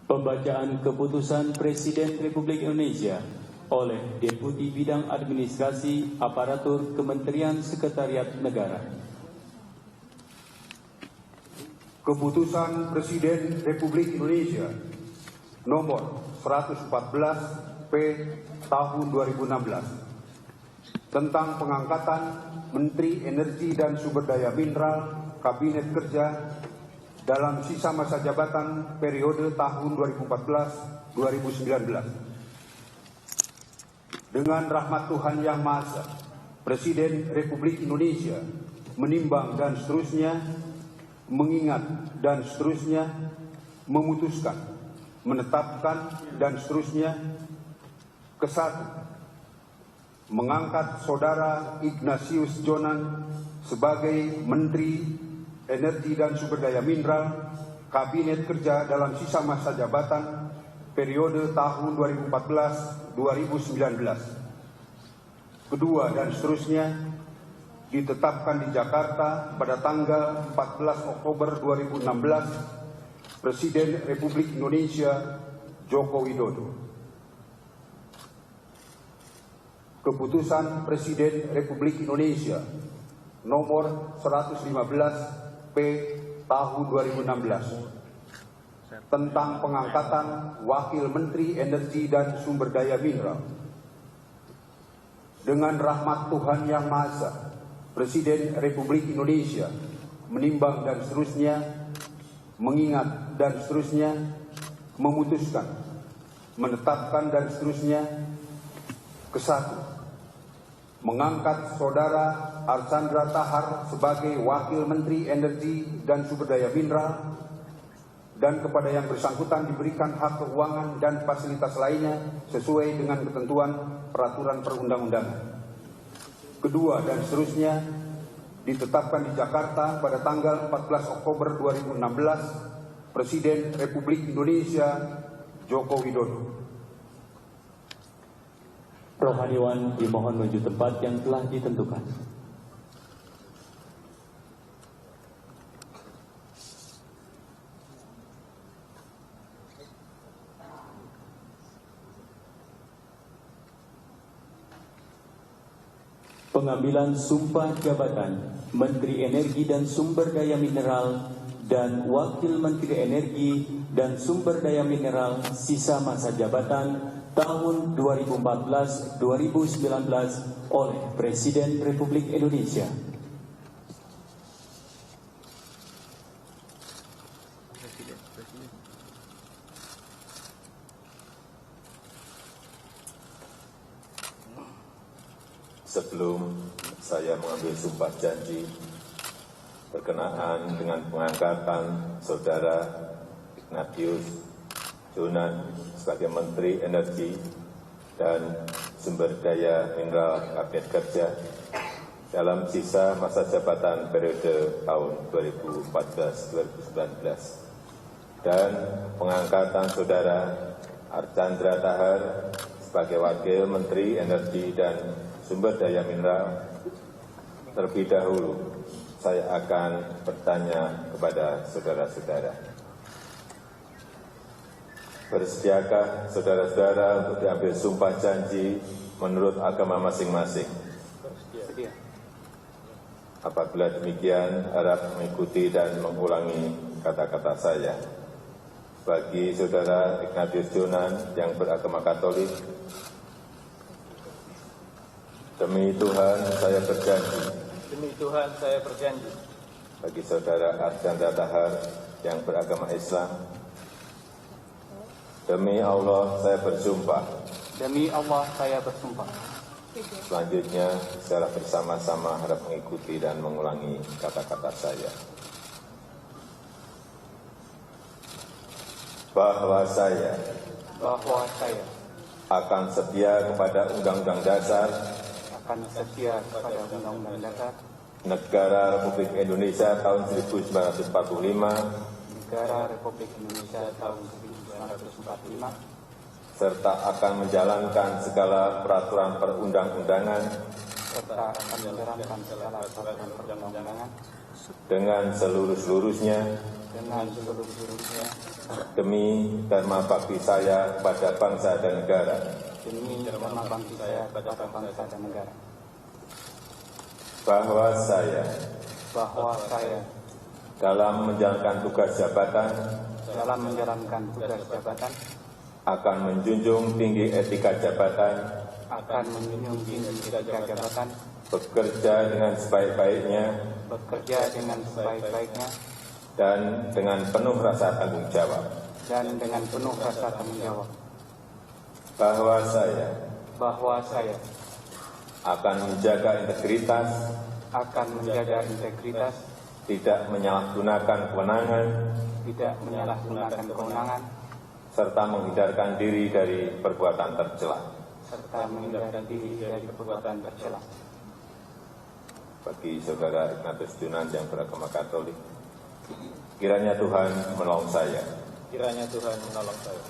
Pembacaan keputusan Presiden Republik Indonesia oleh Deputi Bidang Administrasi Aparatur Kementerian Sekretariat Negara. Keputusan Presiden Republik Indonesia nomor 114 P tahun 2016 tentang pengangkatan Menteri Energi dan Sumber Daya Mineral Kabinet Kerja dalam sisa masa jabatan periode tahun 2014-2019. Dengan rahmat Tuhan Yang Maha Esa, Presiden Republik Indonesia menimbang dan seterusnya, mengingat dan seterusnya, memutuskan, menetapkan dan seterusnya. Kesatu, mengangkat Saudara Ignatius Jonan sebagai Menteri Energi dan Sumber Daya Mineral Kabinet Kerja dalam sisa masa jabatan periode tahun 2014-2019. Kedua dan seterusnya, ditetapkan di Jakarta pada tanggal 14 Oktober 2016 Presiden Republik Indonesia Joko Widodo. Keputusan Presiden Republik Indonesia nomor 115 P tahun 2016 tentang pengangkatan Wakil Menteri Energi dan Sumber Daya Mineral. Dengan rahmat Tuhan Yang Maha Esa, Presiden Republik Indonesia menimbang dan seterusnya, mengingat dan seterusnya, memutuskan, menetapkan dan seterusnya. Kesatu, mengangkat Saudara Archandra Tahar sebagai Wakil Menteri Energi dan Sumber Daya Mineral, dan kepada yang bersangkutan diberikan hak keuangan dan fasilitas lainnya sesuai dengan ketentuan peraturan perundang-undangan. Kedua dan seterusnya, ditetapkan di Jakarta pada tanggal 14 Oktober 2016 Presiden Republik Indonesia Joko Widodo. Rohaniwan dimohon menuju tempat yang telah ditentukan. Pengambilan sumpah jabatan Menteri Energi dan Sumber Daya Mineral dan Wakil Menteri Energi dan Sumber Daya Mineral sisa masa jabatan tahun 2014-2019 oleh Presiden Republik Indonesia. Sebelum saya mengambil sumpah janji berkenaan dengan pengangkatan Saudara Ignatius Jonan sebagai Menteri Energi dan Sumber Daya Mineral Kabinet Kerja dalam sisa masa jabatan periode tahun 2014-2019 dan pengangkatan Saudara Archandra Tahar sebagai Wakil Menteri Energi dan Sumber Daya Mineral. Terlebih dahulu saya akan bertanya kepada saudara-saudara, bersediakah saudara-saudara untuk diambil sumpah janji menurut agama masing-masing? Apabila demikian, harap mengikuti dan mengulangi kata-kata saya. Bagi Saudara Ignatius Jonan yang beragama Katolik, demi Tuhan saya berjanji. Demi Tuhan saya berjanji. Bagi Saudara Archandra Tahar yang beragama Islam, demi Allah saya bersumpah. Demi Allah saya bersumpah. Selanjutnya secara bersama-sama harap mengikuti dan mengulangi kata-kata saya. Bahwa saya akan setia kepada Undang-Undang Dasar Negara Republik Indonesia tahun 1945, serta akan menjalankan segala peraturan perundang-undangan dengan seluruh-seluruhnya dengan seluruh-seluruhnya demi dharma bakti saya pada bangsa dan negara, demi dharma bakti saya pada bangsa dan negara, bahwa saya dalam menjalankan tugas jabatan akan menjunjung tinggi etika jabatan, bekerja dengan sebaik-baiknya, dan dengan penuh rasa tanggung jawab, bahwa saya akan menjaga integritas, tidak menyalahgunakan kewenangan, serta menghindarkan diri dari perbuatan tercela. Bagi saudara Ignatius Jonan yang beragama Katolik, kiranya Tuhan menolong saya. kiranya Tuhan menolong saya.